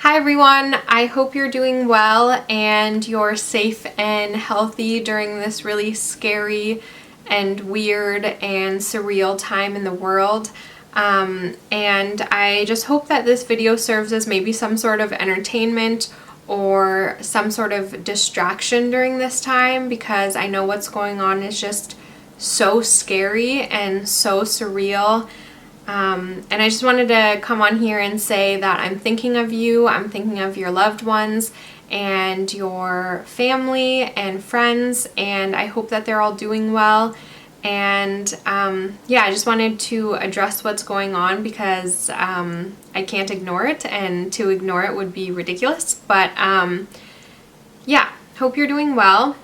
Hi everyone, I hope you're doing well and you're safe and healthy during this really scary and weird and surreal time in the world. And I just hope that this video serves as maybe some sort of entertainment or some sort of distraction during this time, because I know what's going on is just so scary and so surreal. And I just wanted to come on here and say that I'm thinking of you, I'm thinking of your loved ones and your family and friends, and I hope that they're all doing well. And yeah, I just wanted to address what's going on because I can't ignore it, and to ignore it would be ridiculous. But yeah, hope you're doing well.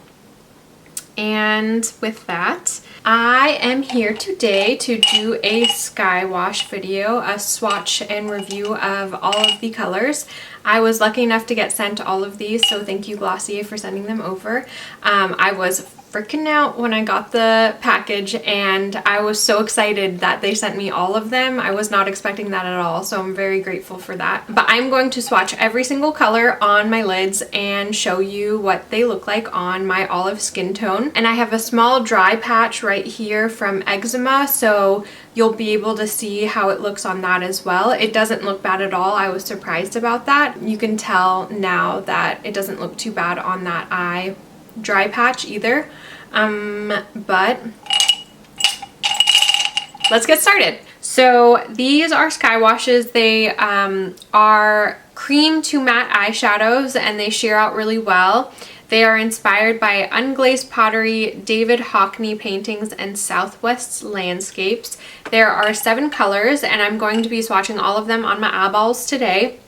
And with that, I am here today to do a SKYWASH video, a swatch and review of all of the colors. I was lucky enough to get sent all of these, so thank you Glossier for sending them over. I was freaking out when I got the package, and I was so excited that they sent me all of them. I was not expecting that at all, so I'm very grateful for that. But I'm going to swatch every single color on my lids and show you what they look like on my olive skin tone. And I have a small dry patch right here from Eczema, so you'll be able to see how it looks on that as well. It doesn't look bad at all. I was surprised about that. You can tell now that it doesn't look too bad on that eye dry patch either. But let's get started. So these are SKYWASHs. They are cream to matte eyeshadows, and they sheer out really well. They are inspired by unglazed pottery, David Hockney paintings, and Southwest landscapes. There are 7 colors, and I'm going to be swatching all of them on my eyeballs today.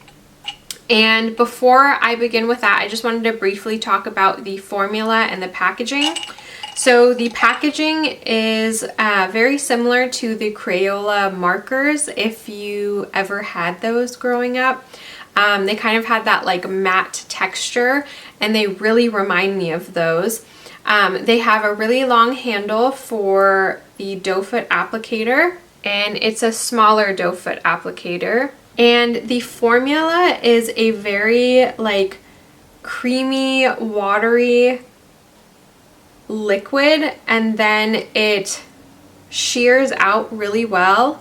And before I begin with that, I just wanted to briefly talk about the formula and the packaging. So the packaging is very similar to the Crayola markers, if you ever had those growing up. They kind of had that like matte texture, and they really remind me of those. They have a really long handle for the doe foot applicator, and it's a smaller doe foot applicator. And the formula is a very like creamy, watery liquid, and then it shears out really well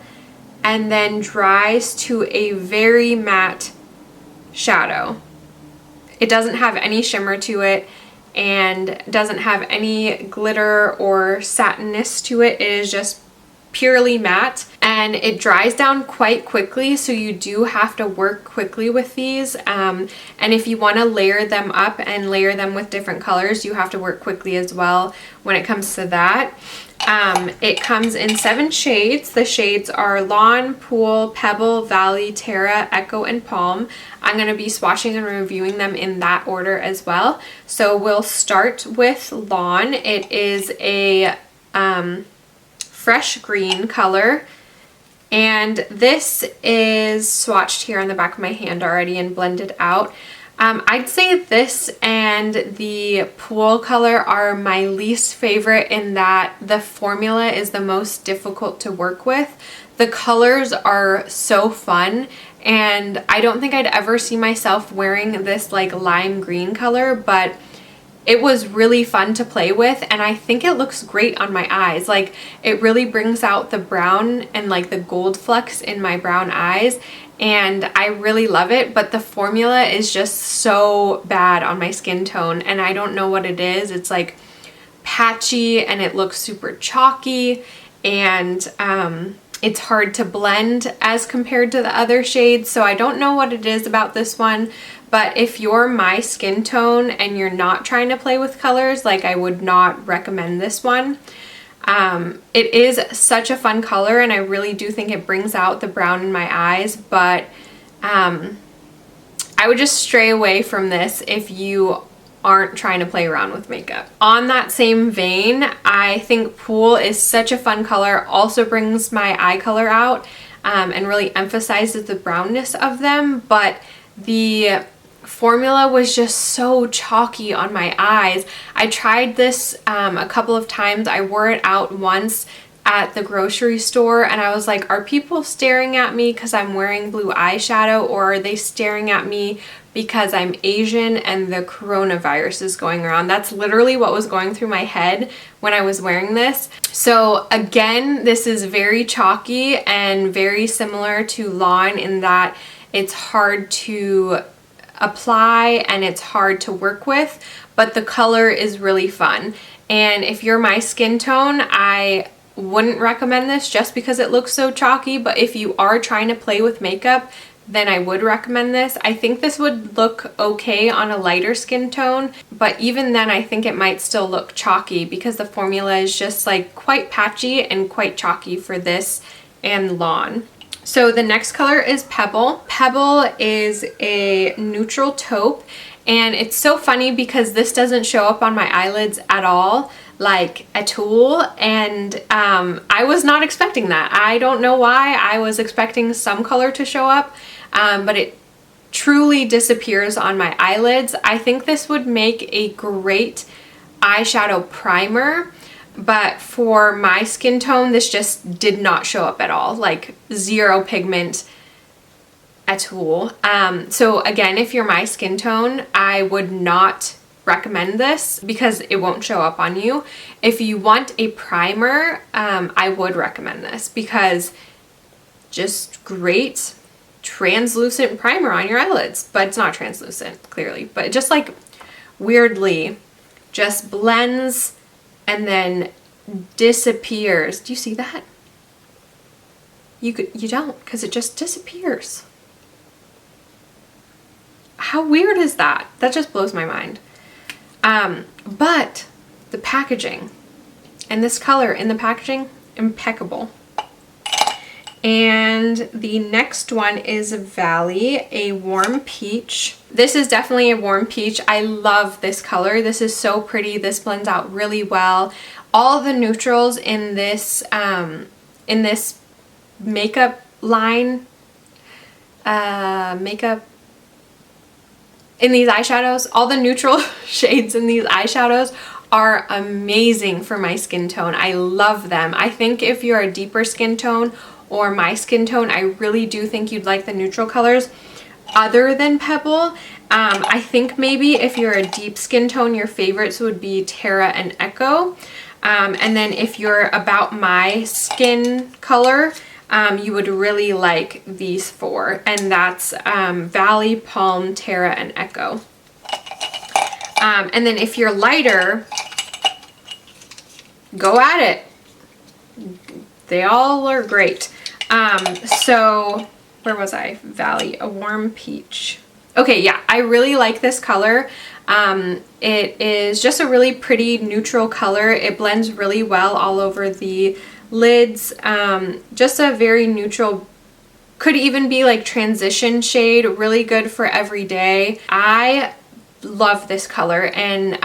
and then dries to a very matte shadow. It doesn't have any shimmer to it and doesn't have any glitter or satinness to it. It is just purely matte, and it dries down quite quickly, so you do have to work quickly with these. And if you want to layer them up and layer them with different colors, you have to work quickly as well when it comes to that. It comes in 7 shades. The shades are Lawn, Poole, Pebble, Valley, Terra, Echo, and Palm. I'm going to be swatching and reviewing them in that order as well. So we'll start with Lawn. It is a fresh green color, and this is swatched here on the back of my hand already and blended out. I'd say this and the Poole color are my least favorite in that the formula is the most difficult to work with. The colors are so fun, and I don't think I'd ever see myself wearing this like lime green color, but it was really fun to play with, and I think it looks great on my eyes. Like, it really brings out the brown and like the gold flecks in my brown eyes, and I really love it. But the formula is just so bad on my skin tone, and I don't know what it is. It's like patchy, and it looks super chalky, and it's hard to blend as compared to the other shades. So I don't know what it is about this one. But if you're my skin tone and you're not trying to play with colors, like, I would not recommend this one. It is such a fun color, and I really do think it brings out the brown in my eyes, but I would just stray away from this if you aren't trying to play around with makeup. On that same vein, I think Poole is such a fun color, also brings my eye color out and really emphasizes the brownness of them, but the formula was just so chalky on my eyes. I tried this a couple of times. I wore it out once at the grocery store, and I was like, are people staring at me because I'm wearing blue eyeshadow, or are they staring at me because I'm Asian and the coronavirus is going around? That's literally what was going through my head when I was wearing this. So again, this is very chalky and very similar to Lawn in that it's hard to apply and it's hard to work with, but the color is really fun. And if you're my skin tone, I wouldn't recommend this just because it looks so chalky, but if you are trying to play with makeup, then I would recommend this. I think this would look okay on a lighter skin tone, but even then I think it might still look chalky because the formula is just like quite patchy and quite chalky for this and Lawn. So the next color is Pebble. Pebble is a neutral taupe, and it's so funny because this doesn't show up on my eyelids at all, like at all, and I was not expecting that. I don't know why. I was expecting some color to show up, but it truly disappears on my eyelids. I think this would make a great eyeshadow primer, but for my skin tone, this just did not show up at all, like zero pigment at all. So again, if you're my skin tone, I would not recommend this because it won't show up on you. If you want a primer, I would recommend this because just great translucent primer on your eyelids, but it's not translucent clearly, but just like weirdly just blends and then disappears. Do you see that? You don't, because it just disappears. How weird is that? That just blows my mind. But the packaging and this color in the packaging, impeccable. And the next one is Valley, a warm peach. This is definitely a warm peach. I love this color. This is so pretty. This blends out really well. All the neutrals in this makeup line, in these eyeshadows, all the neutral shades in these eyeshadows are amazing for my skin tone. I love them. I think if you're a deeper skin tone or my skin tone, I really do think you'd like the neutral colors other than Pebble. I think maybe if you're a deep skin tone, your favorites would be Terra and Echo. And then if you're about my skin color, you would really like these four, and that's Valley, Palm, Terra, and Echo. And then if you're lighter, go at it. They all are great. So where was I? Valley, a warm peach. Okay, yeah, I really like this color. It is just a really pretty neutral color. It blends really well all over the lids. Just a very neutral, could even be like transition shade, really good for every day. I love this color, and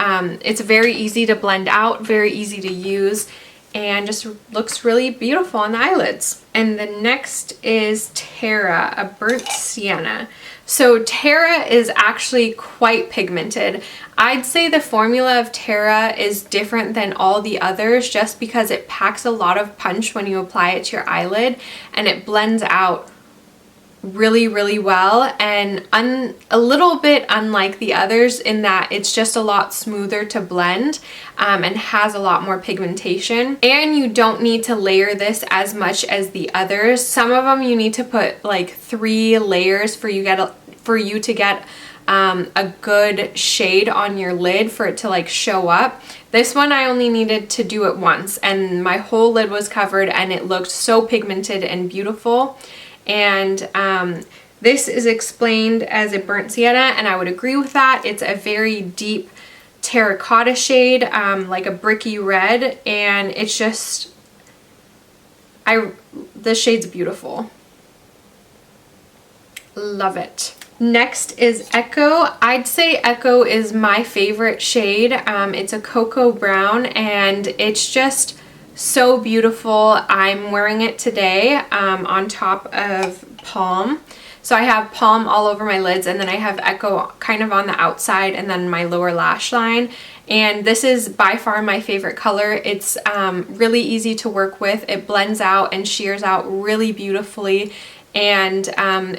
it's very easy to blend out, very easy to use, and just looks really beautiful on the eyelids. And the next is Terra, a burnt sienna. So Terra is actually quite pigmented. I'd say the formula of Terra is different than all the others just because it packs a lot of punch when you apply it to your eyelid, and it blends out really, really well, and a little bit unlike the others in that it's just a lot smoother to blend, and has a lot more pigmentation. And you don't need to layer this as much as the others. Some of them you need to put like 3 layers for you to get a good shade on your lid for it to like show up. This one I only needed to do it once, and my whole lid was covered, and it looked so pigmented and beautiful. And this is explained as a burnt sienna, and I would agree with that. It's a very deep terracotta shade, like a bricky red, and it's just, the shade's beautiful. Love it. Next is Echo. I'd say Echo is my favorite shade. It's a cocoa brown, and it's just so beautiful. I'm wearing it today on top of Palm. So I have Palm all over my lids, and then I have Echo kind of on the outside and then my lower lash line. And this is by far my favorite color. It's really easy to work with. It blends out and shears out really beautifully, and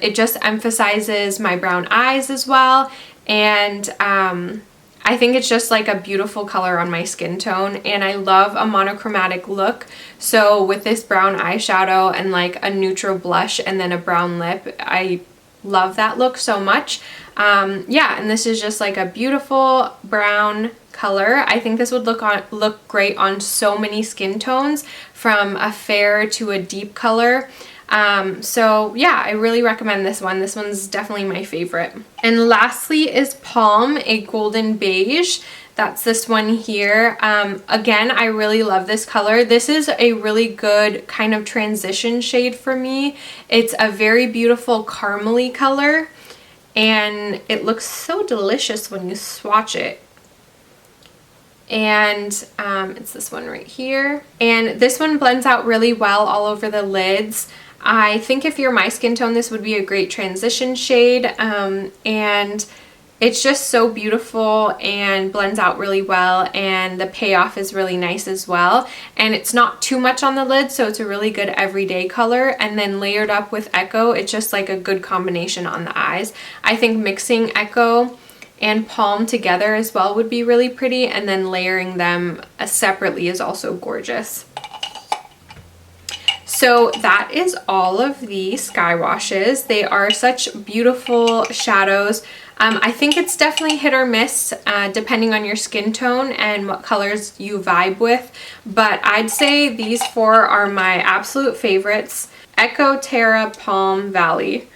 it just emphasizes my brown eyes as well. And I think it's just like a beautiful color on my skin tone, and I love a monochromatic look. So with this brown eyeshadow and like a neutral blush and then a brown lip, I love that look so much. Yeah, and this is just like a beautiful brown color. I think this would look great on so many skin tones, from a fair to a deep color. So yeah, I really recommend this one. This one's definitely my favorite. And lastly is Palm, a golden beige. That's this one here. Again, I really love this color. This is a really good kind of transition shade for me. It's a very beautiful caramely color, and it looks so delicious when you swatch it. And it's this one right here. And this one blends out really well all over the lids. I think if you're my skin tone, this would be a great transition shade. And it's just so beautiful and blends out really well, and the payoff is really nice as well. And it's not too much on the lid, so it's a really good everyday color. And then layered up with Echo, it's just like a good combination on the eyes. I think mixing Echo and Palm together as well would be really pretty, and then layering them separately is also gorgeous. So that is all of the Sky Washes. They are such beautiful shadows. I think it's definitely hit or miss depending on your skin tone and what colors you vibe with, but I'd say these four are my absolute favorites: Echo, Terra, Palm, Valley.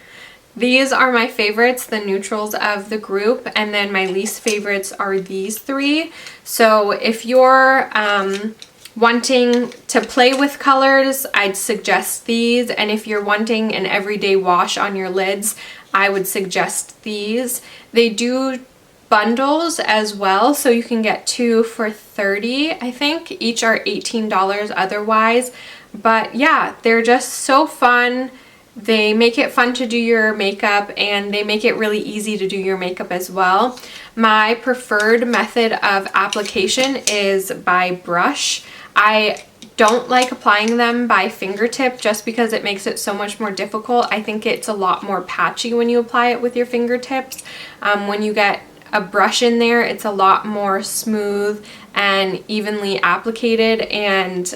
These are my favorites, the neutrals of the group, and then my least favorites are these three. So if you're wanting to play with colors, I'd suggest these, and if you're wanting an everyday wash on your lids, I would suggest these. They do bundles as well, so you can get two for $30, I think. Each are $18 otherwise. But yeah, they're just so fun. They make it fun to do your makeup, and they make it really easy to do your makeup as well. My preferred method of application is by brush. I don't like applying them by fingertip just because it makes it so much more difficult. I think it's a lot more patchy when you apply it with your fingertips. When you get a brush in there, it's a lot more smooth and evenly applicated, and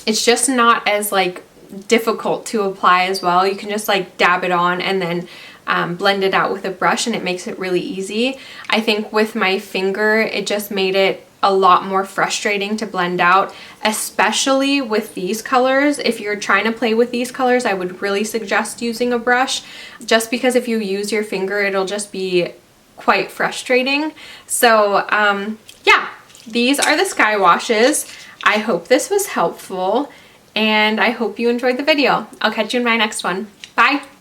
it's just not as like difficult to apply as well. You can just like dab it on and then blend it out with a brush, and it makes it really easy. I think with my finger, it just made it a lot more frustrating to blend out, especially with these colors. If you're trying to play with these colors, I would really suggest using a brush, just because if you use your finger, it'll just be quite frustrating. So yeah, these are the Sky Washes. I hope this was helpful, and I hope you enjoyed the video. I'll catch you in my next one. Bye!